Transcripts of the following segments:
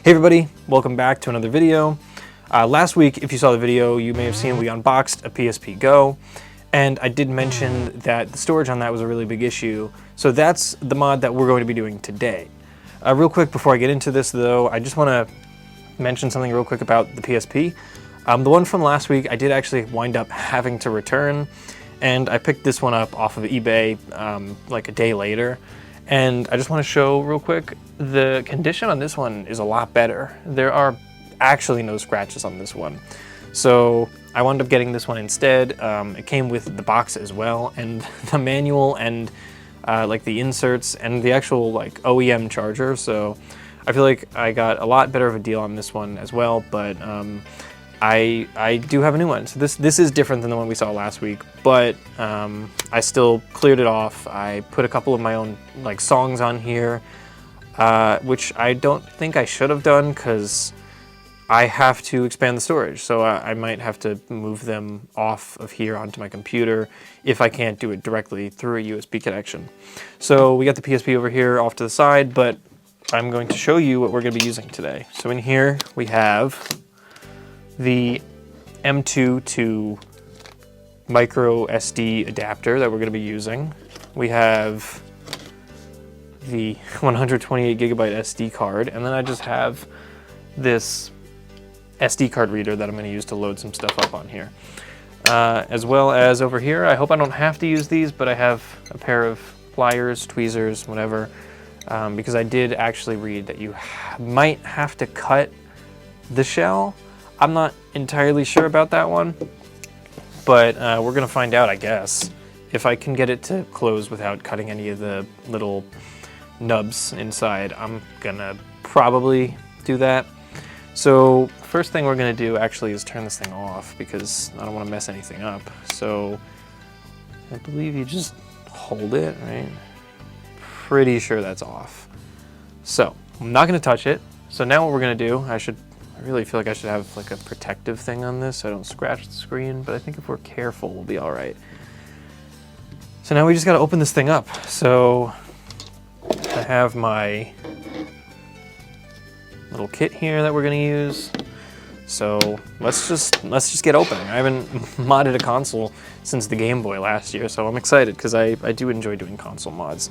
Hey everybody, welcome back to another video. Last week, if you saw the video, you may have seen we unboxed a PSP Go, and I did mention that the storage on that was a really big issue, so that's the mod that we're going to be doing today. Real quick before I get into this though, I just want to mention something real quick about the PSP. The one from last week I did actually wind up having to return, and I picked this one up off of eBay like a day later. And I just want to show real quick, the condition on this one is a lot better. There are actually no scratches on this one. So I wound up getting this one instead. It came with the box as well, and the manual and like the inserts and the actual like OEM charger. So I feel like I got a lot better of a deal on this one as well, but I do have a new one. So this is different than the one we saw last week, but I still cleared it off. I put a couple of my own like songs on here, which I don't think I should have done because I have to expand the storage. So I might have to move them off of here onto my computer if I can't do it directly through a USB connection. So we got the PSP over here off to the side, but I'm going to show you what we're going to be using today. So in here we have the M2 to micro SD adapter that we're going to be using. We have the 128 gigabyte SD card, and then I just have this SD card reader that I'm going to use to load some stuff up on here. As well as over here, I hope I don't have to use these, but I have a pair of pliers, tweezers, whatever, because I did actually read that you might have to cut the shell. I'm not entirely sure about that one, but we're gonna find out, I guess. If I can get it to close without cutting any of the little nubs inside, I'm gonna probably do that. So first thing we're gonna do actually is turn this thing off because I don't wanna mess anything up. So I believe you just hold it, right? Pretty sure that's off. So I'm not gonna touch it. So now what we're gonna do, I really feel like I should have like a protective thing on this so I don't scratch the screen, but I think if we're careful, we'll be all right. So now we just got to open this thing up. So I have my little kit here that we're going to use. So let's just get opening. I haven't modded a console since the Game Boy last year, so I'm excited because I do enjoy doing console mods.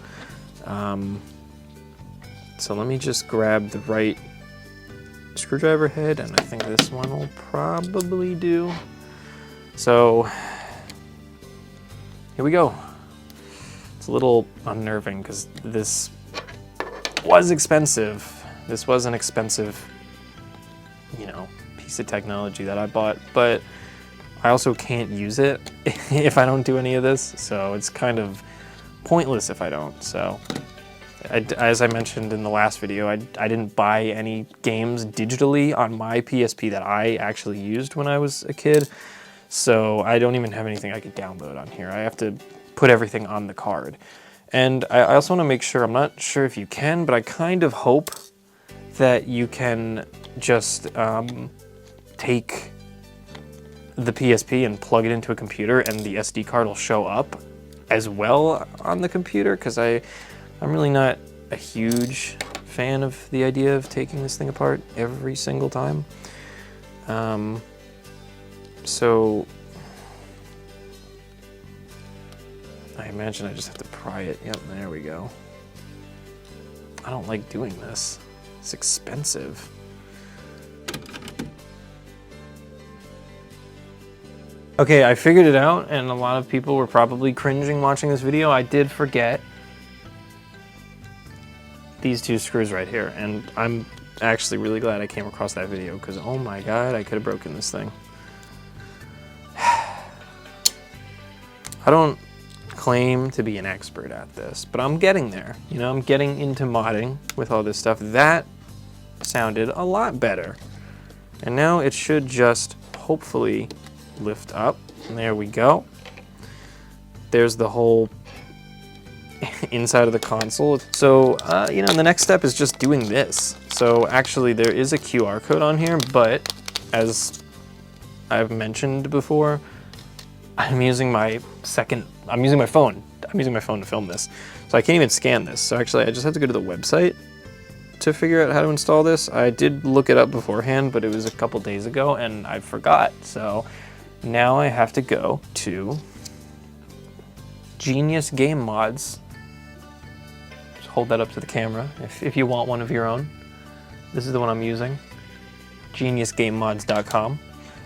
So let me just grab the right screwdriver head, and I think this one will probably do. So here we go. It's a little unnerving because this was expensive. This was an expensive, you know, piece of technology that I bought, but I also can't use it if I don't do any of this, so it's kind of pointless if I don't. So as I mentioned in the last video, I didn't buy any games digitally on my PSP that I actually used when I was a kid, so I don't even have anything I could download on here. I have to put everything on the card. And I also want to make sure, I'm not sure if you can, but I kind of hope that you can just take the PSP and plug it into a computer and the SD card will show up as well on the computer, because I'm really not a huge fan of the idea of taking this thing apart every single time. So I imagine I just have to pry it. Yep, there we go. I don't like doing this. It's expensive. Okay, I figured it out, and a lot of people were probably cringing watching this video. I did forget these two screws right here, and I'm actually really glad I came across that video because oh my god, I could have broken this thing. I don't claim to be an expert at this, but I'm getting there. You know, I'm getting into modding with all this stuff. That sounded a lot better. And now it should just hopefully lift up. And there we go. There's the whole inside of the console. So, you know, the next step is just doing this. So actually there is a QR code on here, but as I've mentioned before, I'm using my phone. I'm using my phone to film this. So I can't even scan this. So actually I just have to go to the website to figure out how to install this. I did look it up beforehand, but it was a couple days ago and I forgot. So now I have to go to Genius Game Mods. Just hold that up to the camera if you want one of your own. This is the one I'm using, geniusgamemods.com.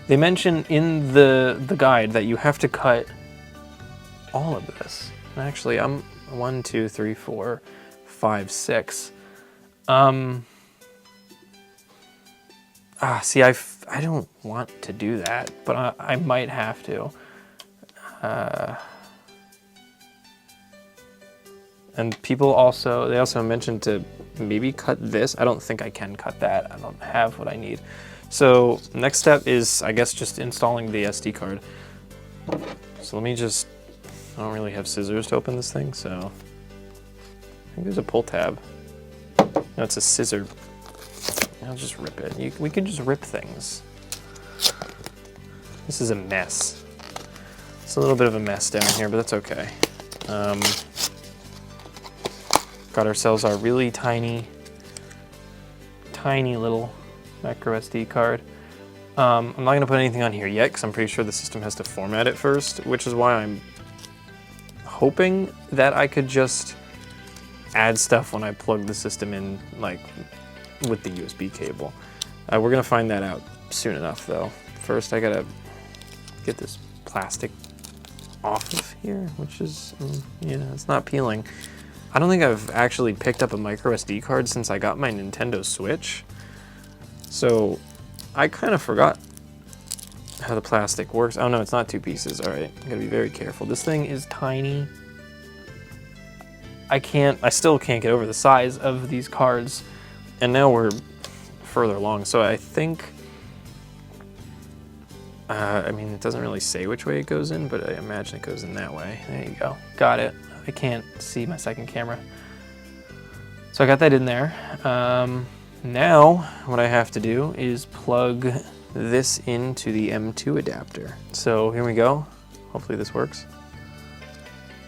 They mention in the guide that you have to cut all of this. And actually, I'm 1, 2, 3, 4, 5, 6. See, I don't want to do that, but I might have to. And people they also mentioned to maybe cut this. I don't think I can cut that. I don't have what I need. So next step is, I guess, just installing the SD card. So let me just, I don't really have scissors to open this thing, so I think there's a pull tab. No, it's a scissor. I'll just rip it. We can just rip things. This is a mess. It's a little bit of a mess down here, but that's okay. Got ourselves our really tiny little micro SD card. I'm not gonna put anything on here yet because I'm pretty sure the system has to format it first, which is why I'm hoping that I could just add stuff when I plug the system in, like with the USB cable. We're gonna find that out soon enough though. First I gotta get this plastic off of here, which is, yeah, it's not peeling. I don't think I've actually picked up a micro SD card since I got my Nintendo Switch. So I kind of forgot how the plastic works. Oh no, it's not 2 pieces. All right, I gotta be very careful. This thing is tiny. I still can't get over the size of these cards. And now we're further along. So I think, I mean, it doesn't really say which way it goes in, but I imagine it goes in that way. There you go, got it. I can't see my second camera. So I got that in there. Now what I have to do is plug this into the M2 adapter. So here we go. Hopefully this works.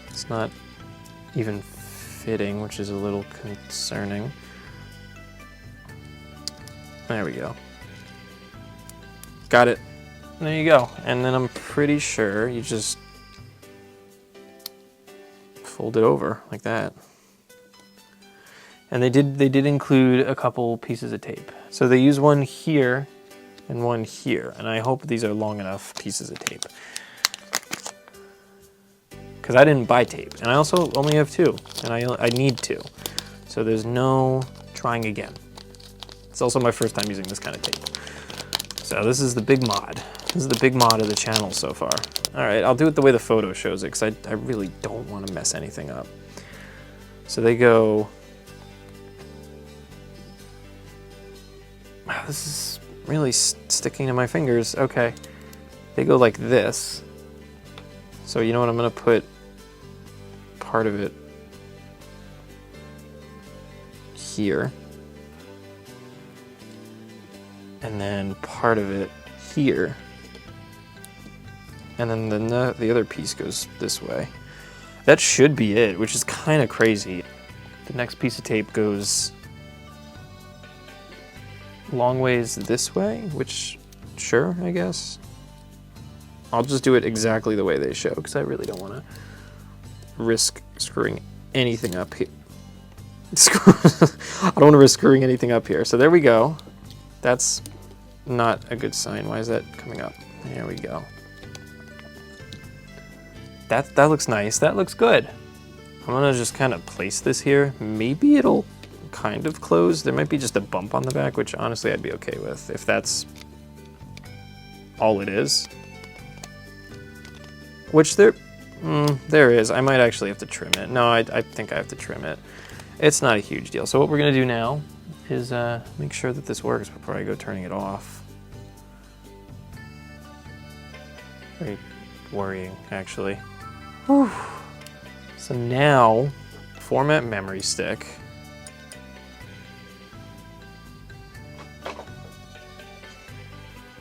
It's not even fitting, which is a little concerning. There we go. Got it. There you go. And then I'm pretty sure you just fold it over like that. And they did include a couple pieces of tape. So they use one here and one here, and I hope these are long enough pieces of tape. Because I didn't buy tape, and I also only have 2, and I need 2. So there's no trying again. It's also my first time using this kind of tape. So this is the big mod. This is the big mod of the channel so far. All right, I'll do it the way the photo shows it, because I really don't want to mess anything up. So they go... Wow, this is really sticking to my fingers. Okay. They go like this. So you know what, I'm gonna put part of it here. And then part of it here. And then the other piece goes this way. That should be it, which is kind of crazy. The next piece of tape goes long ways this way, which, sure, I guess. I'll just do it exactly the way they show, because I really don't want to risk screwing anything up here. I don't want to risk screwing anything up here. So there we go. That's not a good sign. Why is that coming up? There we go. That looks nice. That looks good. I'm gonna just kind of place this here. Maybe it'll kind of close. There might be just a bump on the back, which honestly I'd be okay with if that's all it is. Which there is. I might actually have to trim it. No, I think I have to trim it. It's not a huge deal. So what we're gonna do now is make sure that this works before I go turning it off. Very worrying, actually. Whew. So now, format memory stick.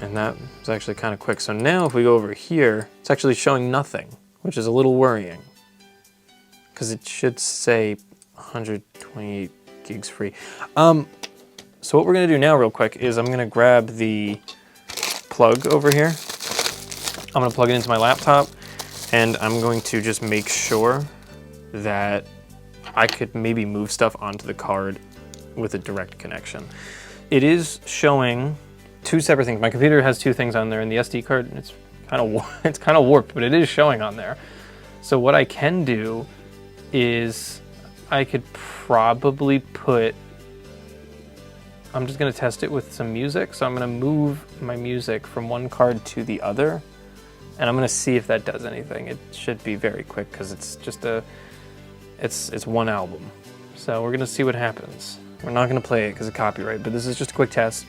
And that was actually kind of quick. So now if we go over here, it's actually showing nothing, which is a little worrying. Because it should say 128 gigs free. So what we're gonna do now real quick is I'm gonna grab the plug over here. I'm gonna plug it into my laptop, and I'm going to just make sure that I could maybe move stuff onto the card with a direct connection. It is showing two separate things. My computer has two things on there, and the SD card, it's kind of warped, but it is showing on there. So what I can do is I could probably put, I'm just gonna test it with some music. So I'm gonna move my music from one card to the other, and I'm gonna see if that does anything. It should be very quick because it's just it's one album. So we're gonna see what happens. We're not gonna play it because of copyright, but this is just a quick test.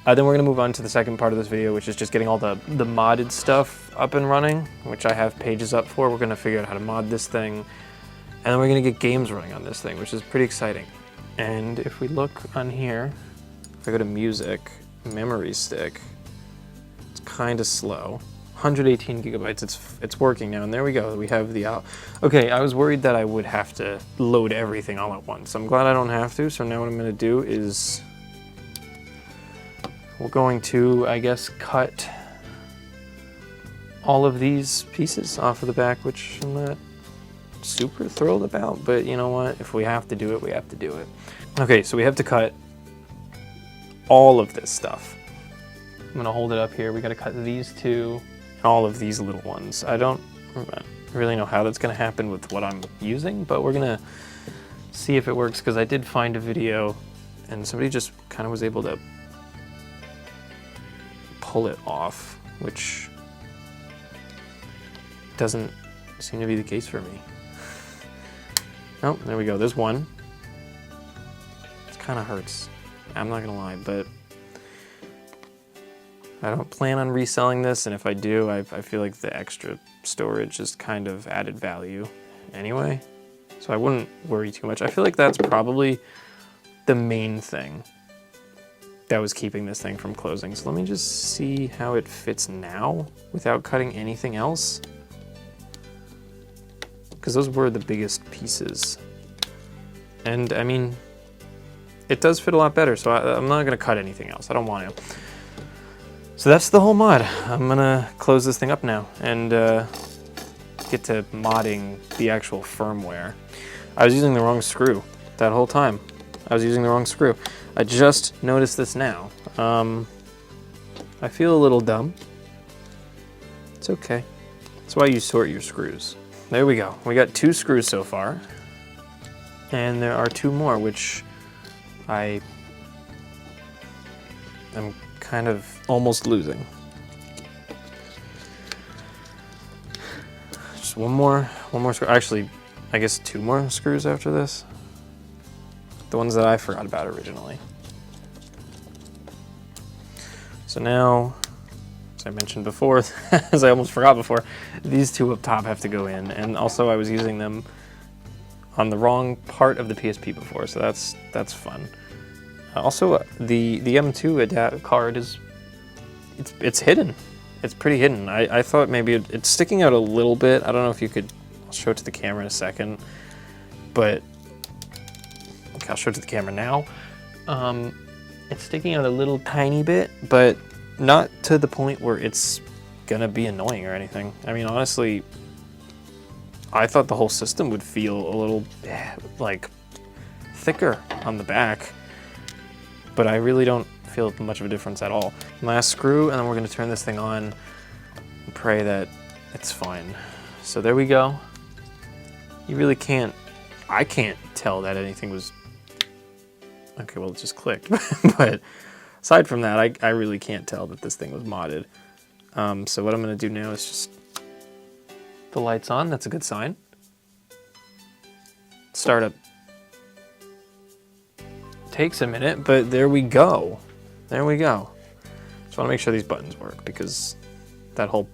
Then we're gonna move on to the second part of this video, which is just getting all the modded stuff up and running, which I have pages up for. We're gonna figure out how to mod this thing, and then we're gonna get games running on this thing, which is pretty exciting. And if we look on here, if I go to music, memory stick, it's kind of slow. 118 gigabytes, it's working now, and there we go. We have the okay, I was worried that I would have to load everything all at once. I'm glad I don't have to, so now what I'm gonna do is we're going to, I guess, cut all of these pieces off of the back, which I'm not super thrilled about, but you know what? If we have to do it, we have to do it. Okay, so we have to cut all of this stuff. I'm gonna hold it up here. We gotta cut these two, and all of these little ones. I don't really know how that's gonna happen with what I'm using, but we're gonna see if it works, because I did find a video and somebody just kind of was able to pull it off, which doesn't seem to be the case for me. Oh, there we go. There's one. It kind of hurts. I'm not gonna lie, but I don't plan on reselling this, and if I do, I feel like the extra storage is kind of added value anyway, so I wouldn't worry too much. I feel like that's probably the main thing that was keeping this thing from closing. So let me just see how it fits now without cutting anything else, because those were the biggest pieces. And I mean, it does fit a lot better, so I'm not gonna cut anything else. I don't want to. So that's the whole mod. I'm gonna close this thing up now and get to modding the actual firmware. I was using the wrong screw that whole time. I was using the wrong screw. I just noticed this now. I feel a little dumb. It's okay. That's why you sort your screws. There we go. We got 2 screws so far. And there are 2 more, which I am kind of almost losing. Just one more screw. Actually, I guess 2 more screws after this. The ones that I forgot about originally. So now, as I mentioned before, as I almost forgot before, these 2 up top have to go in, and also I was using them on the wrong part of the PSP before, so that's fun. Also, the M2 card it's hidden. It's pretty hidden. I thought maybe it's sticking out a little bit. I don't know if you could. I'll show it to the camera in a second, but okay, I'll show it to the camera now. It's sticking out a little tiny bit, but not to the point where it's gonna be annoying or anything. I mean, honestly, I thought the whole system would feel a little like thicker on the back, but I really don't feel much of a difference at all. Last screw, and then we're gonna turn this thing on and pray that it's fine. So there we go. You really can't, I can't tell that anything was, okay, well, it just clicked. But aside from that, I really can't tell that this thing was modded. So what I'm gonna do now is just, the light's on, that's a good sign. Startup takes a minute, but there we go. There we go. Just wanna make sure these buttons work, because that whole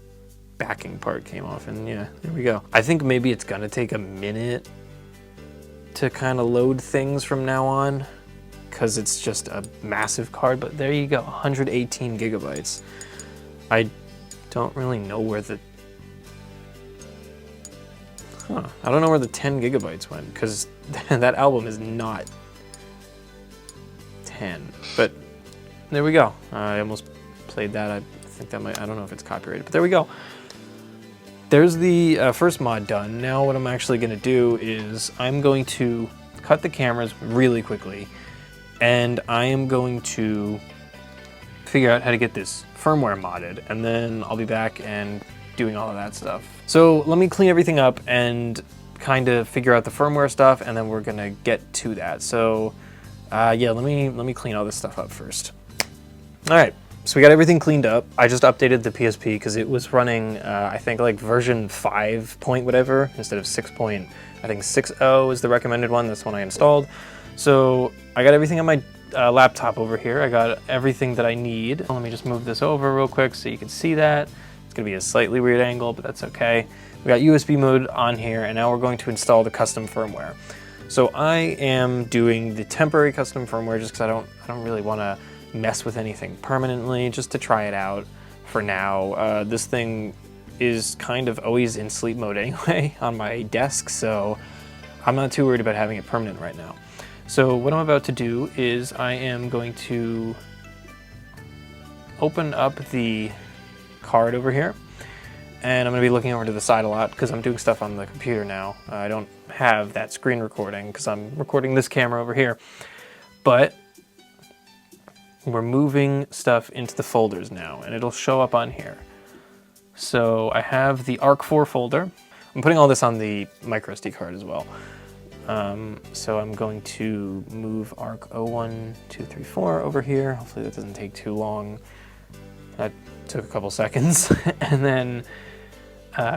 backing part came off, and yeah, there we go. I think maybe it's gonna take a minute to kind of load things from now on, because it's just a massive card, but there you go, 118 gigabytes. I don't really know where the, I don't know where the 10 gigabytes went, because that album is not can. But there we go. I almost played that. I think that might, I don't know if it's copyrighted, but there we go. There's the first mod done. Now what I'm actually going to do is I'm going to cut the cameras really quickly, and I am going to figure out how to get this firmware modded, and then I'll be back and doing all of that stuff. So let me clean everything up and kind of figure out the firmware stuff, and then we're gonna get to that. So yeah, let me clean all this stuff up first. All right, so we got everything cleaned up. I just updated the PSP because it was running, I think like version 5 point whatever instead of 6 point, I think 6.0 is the recommended one. That's the one I installed. So I got everything on my laptop over here. I got everything that I need. Let me just move this over real quick so you can see that. It's gonna be a slightly weird angle, but that's okay. We got USB mode on here, and now we're going to install the custom firmware. So I am doing the temporary custom firmware just because I don't really want to mess with anything permanently, just to try it out for now. This thing is kind of always in sleep mode anyway on my desk, so I'm not too worried about having it permanent right now. So what I'm about to do is I am going to open up the card over here, and I'm going to be looking over to the side a lot because I'm doing stuff on the computer now. I don't have that screen recording because I'm recording this camera over here, but we're moving stuff into the folders now, and it'll show up on here. So I have the ARC4 folder. I'm putting all this on the micro SD card as well. So I'm going to move ARC 01234 over here. Hopefully that doesn't take too long. That took a couple seconds. And then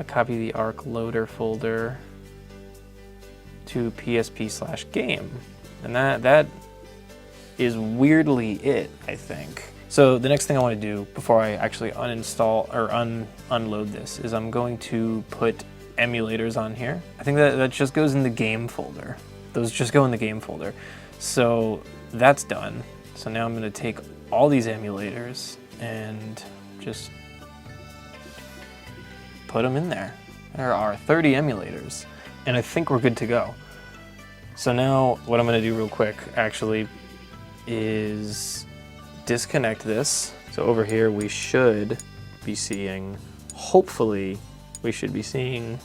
copy the ARC loader folder to PSP/game. And that is weirdly it, I think. So the next thing I want to do before I actually uninstall or unload this is I'm going to put emulators on here. I think that just goes in the game folder. Those just go in the game folder. So that's done. So now I'm going to take all these emulators and just put them in there. There are 30 emulators, and I think we're good to go. So now what I'm going to do real quick actually is disconnect this. So over here we should be seeing, hopefully we should be seeing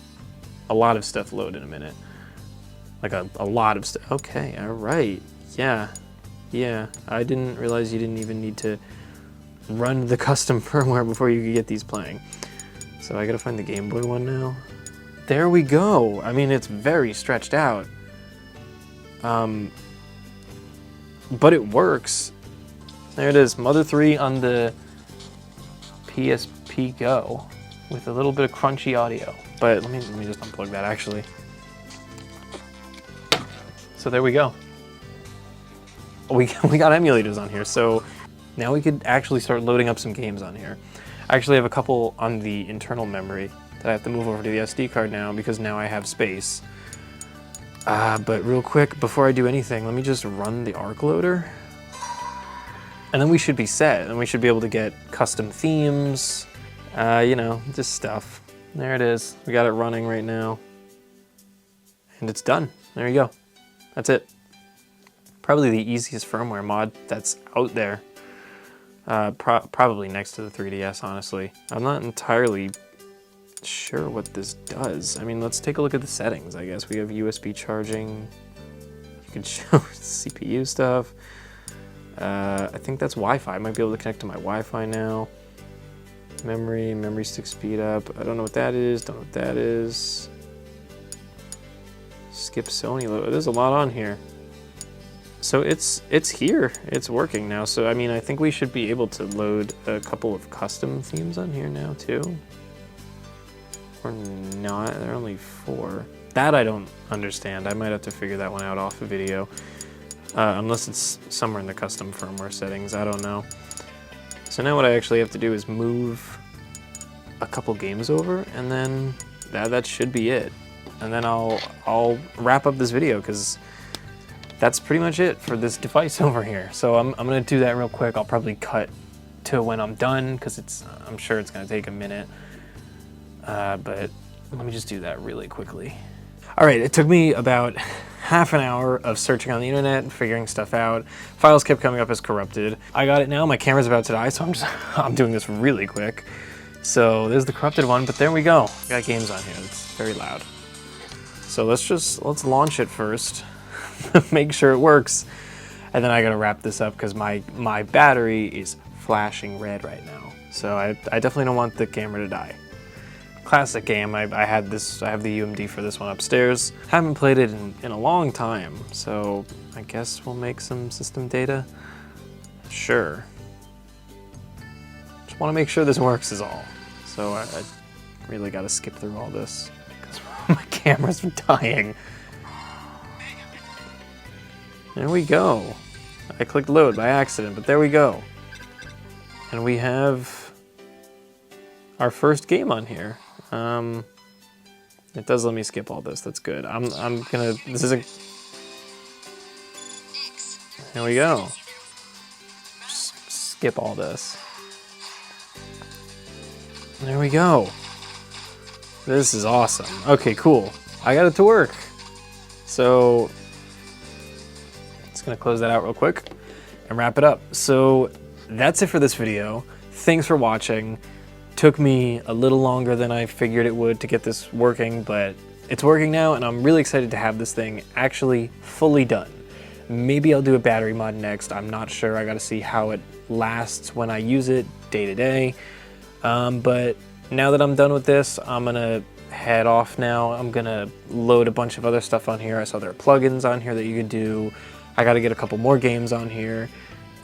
a lot of stuff load in a minute. Like a lot of stuff. Okay, all right. Yeah, I didn't realize you didn't even need to run the custom firmware before you could get these playing. So I gotta find the Game Boy one now. There we go. I mean, it's very stretched out. But it works. There it is, Mother 3 on the PSP Go with a little bit of crunchy audio. But let me just unplug that actually. So there we go. We got emulators on here, so now we could actually start loading up some games on here. I actually have a couple on the internal memory that I have to move over to the SD card now because now I have space. But real quick, before I do anything, let me just run the ARC loader. And then we should be set, and we should be able to get custom themes, you know, just stuff. There it is. We got it running right now. And it's done. There you go. That's it. Probably the easiest firmware mod that's out there. Probably next to the 3DS, honestly. I'm not entirely sure what this does. I mean, let's take a look at the settings, I guess. We have USB charging. You can show CPU stuff. I think that's Wi-Fi. I might be able to connect to my Wi-Fi now. Memory stick speed up. I don't know what that is. Don't know what that is. Skip Sony load. There's a lot on here. So it's here. It's working now. So I mean, I think we should be able to load a couple of custom themes on here now too. Or not. There are only 4. That I don't understand. I might have to figure that one out off a video. Unless it's somewhere in the custom firmware settings, I don't know. So now what I actually have to do is move a couple games over, and then that should be it. And then I'll wrap up this video because that's pretty much it for this device over here. So I'm gonna do that real quick. I'll probably cut to when I'm done because I'm sure it's gonna take a minute. But let me just do that really quickly. All right, it took me about half an hour of searching on the internet and figuring stuff out. Files kept coming up as corrupted. I got it now. My camera's about to die, so I'm doing this really quick. So there's the corrupted one, but there we go. Got games on here. It's very loud. So let's launch it first, make sure it works, and then I gotta wrap this up because my battery is flashing red right now. So I definitely don't want the camera to die. Classic game. I have the UMD for this one upstairs. Haven't played it in a long time, so I guess we'll make some system data. Sure. Just want to make sure this works is all. So I really got to skip through all this because my camera's dying. There we go. I clicked load by accident, but there we go. And we have our first game on here. It does let me skip all this. That's good. I'm gonna. This isn't. Here we go. Skip all this. There we go. This is awesome. Okay, cool. I got it to work. So, just gonna close that out real quick and wrap it up. So that's it for this video. Thanks for watching. Took me a little longer than I figured it would to get this working, but it's working now, and I'm really excited to have this thing actually fully done. Maybe I'll do a battery mod next. I'm not sure. I gotta see how it lasts when I use it day to day. But now that I'm done with this, I'm gonna head off now. I'm gonna load a bunch of other stuff on here. I saw there are plugins on here that you can do. I gotta get a couple more games on here,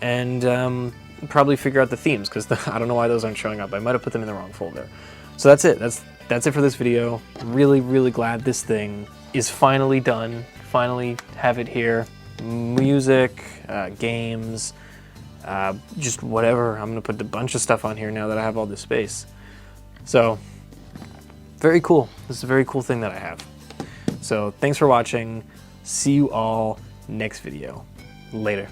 and probably figure out the themes, because I don't know why those aren't showing up. I might have put them in the wrong folder. So that's it. That's it for this video. Really, really glad this thing is finally done. Finally have it here. Music, games, just whatever. I'm gonna put a bunch of stuff on here now that I have all this space. So, very cool. This is a very cool thing that I have. So thanks for watching. See you all next video. Later.